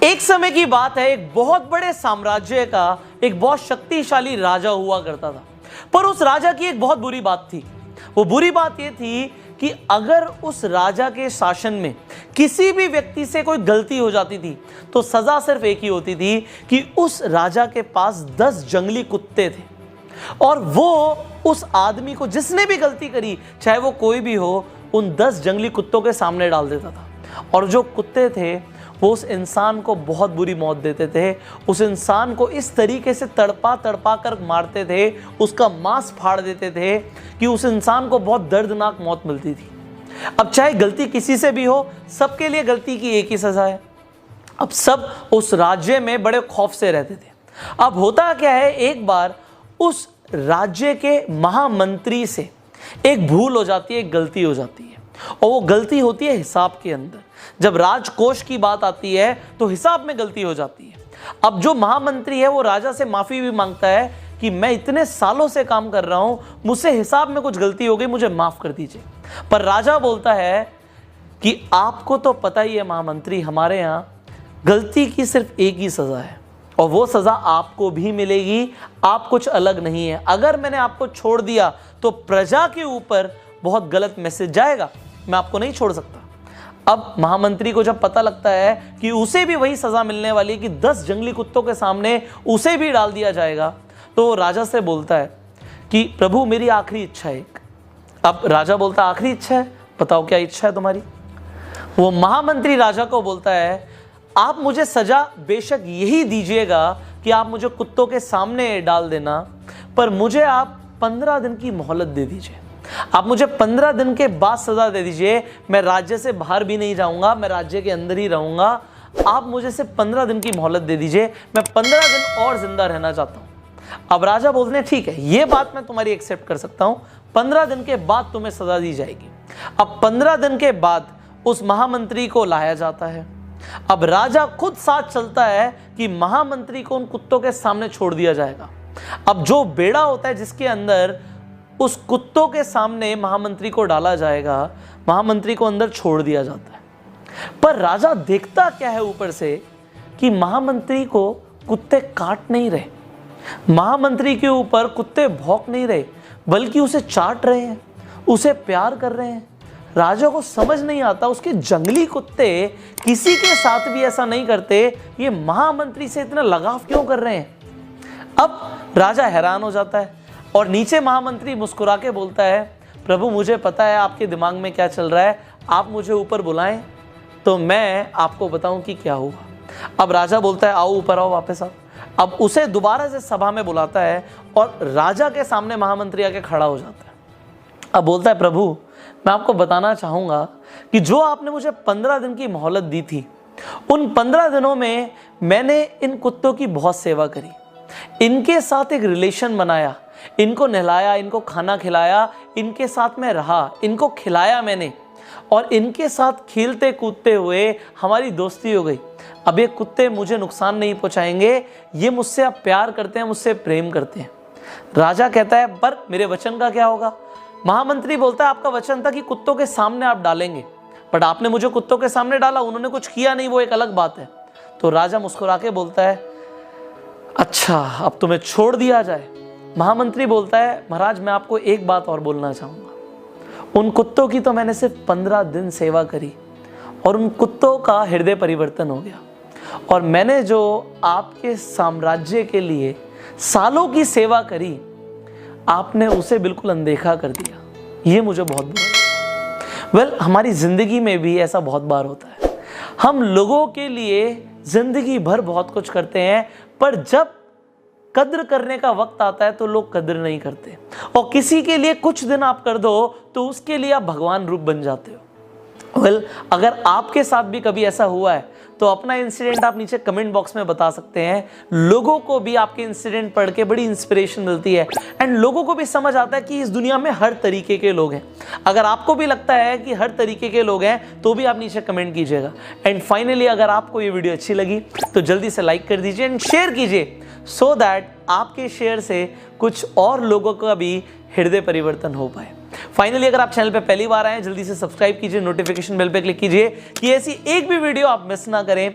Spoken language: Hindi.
एक समय की बात है, एक बहुत बड़े साम्राज्य का एक बहुत शक्तिशाली राजा हुआ करता था। पर उस राजा की एक बहुत बुरी बात थी। वो बुरी बात ये थी कि अगर उस राजा के शासन में किसी भी व्यक्ति से कोई गलती हो जाती थी तो सजा सिर्फ एक ही होती थी कि उस राजा के पास 10 जंगली कुत्ते थे और वो उस आदमी को जिसने भी गलती करी, चाहे वो कोई भी हो, उन 10 जंगली कुत्तों के सामने डाल देता था। और जो कुत्ते थे वो उस इंसान को बहुत बुरी मौत देते थे। उस इंसान को इस तरीके से तड़पा तड़पा कर मारते थे, उसका मांस फाड़ देते थे कि उस इंसान को बहुत दर्दनाक मौत मिलती थी। अब चाहे गलती किसी से भी हो, सबके लिए गलती की एक ही सजा है। अब सब उस राज्य में बड़े खौफ से रहते थे। अब होता क्या है, एक बार उस राज्य के महामंत्री से एक भूल हो जाती है, एक गलती हो जाती है, और वो गलती होती है हिसाब के अंदर। जब राजकोष की बात आती है तो हिसाब में गलती हो जाती है। अब जो महामंत्री है वो राजा से माफी भी मांगता है कि मैं इतने सालों से काम कर रहा हूं, मुझसे हिसाब में कुछ गलती हो गई, मुझे माफ कर दीजिए। पर राजा बोलता है कि आपको तो पता ही है महामंत्री, हमारे यहां गलती की सिर्फ एक ही सजा है और वो सजा आपको भी मिलेगी, आप कुछ अलग नहीं है। अगर मैंने आपको छोड़ दिया तो प्रजा के ऊपर बहुत गलत मैसेज जाएगा, मैं आपको नहीं छोड़ सकता। अब महामंत्री को जब पता लगता है कि उसे भी वही सजा मिलने वाली है कि 10 जंगली कुत्तों के सामने उसे भी डाल दिया जाएगा, तो राजा से बोलता है कि प्रभु मेरी आखिरी इच्छा है एक। अब राजा बोलता है आखिरी इच्छा है, बताओ क्या इच्छा है तुम्हारी। वो महामंत्री राजा को बोलता है आप मुझे सजा बेशक यही दीजिएगा कि आप मुझे कुत्तों के सामने डाल देना, पर मुझे आप 15 दिन की मोहलत दे दीजिए। आप मुझे 15 दिन के बाद सजा दे दीजिए। मैं राज्य से बाहर भी नहीं जाऊंगा, मैं राज्य के अंदर ही रहूंगा। आप मुझे सिर्फ 15 दिन की मोहलत दे दीजिए, मैं 15 दिन और जिंदा रहना चाहता हूं। अब राजा बोलते हैं ठीक है, ये बात मैं तुम्हारी एक्सेप्ट कर सकता हूं, 15 दिन के बाद तुम्हें सजा दी जाएगी। अब 15 दिन के बाद उस महामंत्री को लाया जाता है। अब राजा खुद साथ चलता है कि महामंत्री को उन कुत्तों के सामने छोड़ दिया जाएगा। अब जो बेड़ा होता है जिसके अंदर उस कुत्तों के सामने महामंत्री को डाला जाएगा, महामंत्री को अंदर छोड़ दिया जाता है। पर राजा देखता क्या है ऊपर से कि महामंत्री को कुत्ते काट नहीं रहे, महामंत्री के ऊपर कुत्ते भौंक नहीं रहे, बल्कि उसे चाट रहे हैं, उसे प्यार कर रहे हैं। राजा को समझ नहीं आता उसके जंगली कुत्ते किसी के साथ भी ऐसा नहीं करते, ये महामंत्री से इतना लगाव क्यों कर रहे हैं। अब राजा हैरान हो जाता है और नीचे महामंत्री मुस्कुरा के बोलता है प्रभु मुझे पता है आपके दिमाग में क्या चल रहा है, आप मुझे ऊपर बुलाएं तो मैं आपको बताऊं कि क्या हुआ। अब राजा बोलता है आओ ऊपर आओ, वापस आओ। अब उसे दोबारा से सभा में बुलाता है और राजा के सामने महामंत्री आके खड़ा हो जाता है। अब बोलता है प्रभु मैं आपको बताना चाहूंगा कि जो आपने मुझे 15 दिन की मोहलत दी थी, उन 15 दिनों में मैंने इन कुत्तों की बहुत सेवा करी, इनके साथ एक रिलेशन बनाया, इनको नहलाया, इनको खाना खिलाया, इनके साथ में रहा, इनको खिलाया मैंने और इनके साथ खेलते कूदते हुए हमारी दोस्ती हो गई। अब ये कुत्ते मुझे नुकसान नहीं पहुंचाएंगे, ये मुझसे अब प्यार करते हैं, मुझसे प्रेम करते हैं। राजा कहता है पर मेरे वचन का क्या होगा। महामंत्री बोलता है आपका वचन था कि कुत्तों के सामने आप डालेंगे, बट आपने मुझे कुत्तों के सामने डाला, उन्होंने कुछ किया नहीं, वो एक अलग बात है। तो राजा मुस्कुरा के बोलता है अच्छा अब तुम्हें छोड़ दिया जाए। महामंत्री बोलता है महाराज मैं आपको एक बात और बोलना चाहूँगा, उन कुत्तों की तो मैंने सिर्फ 15 दिन सेवा करी और उन कुत्तों का हृदय परिवर्तन हो गया, और मैंने जो आपके साम्राज्य के लिए सालों की सेवा करी आपने उसे बिल्कुल अनदेखा कर दिया। ये मुझे बहुत बुरा लगा। हमारी ज़िंदगी में भी ऐसा बहुत बार होता है, हम लोगों के लिए ज़िंदगी भर बहुत कुछ करते हैं, पर जब कद्र करने का वक्त आता है तो लोग कद्र नहीं करते, और किसी के लिए कुछ दिन आप कर दो तो उसके लिए आप भगवान रूप बन जाते हो। अगर आपके साथ भी कभी ऐसा हुआ है तो अपना इंसिडेंट आप नीचे कमेंट बॉक्स में बता सकते हैं। लोगों को भी आपके इंसिडेंट पढ़ के बड़ी इंस्पिरेशन मिलती है एंड लोगों को भी समझ आता है कि इस दुनिया में हर तरीके के लोग हैं। अगर आपको भी लगता है कि हर तरीके के लोग हैं तो भी आप नीचे कमेंट कीजिएगा। एंड फाइनली अगर आपको ये वीडियो अच्छी लगी तो जल्दी से लाइक कर दीजिए एंड शेयर कीजिए, सो दैट आपके शेयर से कुछ और लोगों का भी हृदय परिवर्तन हो पाए। फाइनली अगर आप चैनल पे पहली बार आए जल्दी से सब्सक्राइब कीजिए, नोटिफिकेशन बेल पे क्लिक कीजिए कि ऐसी एक भी वीडियो आप मिस ना करें।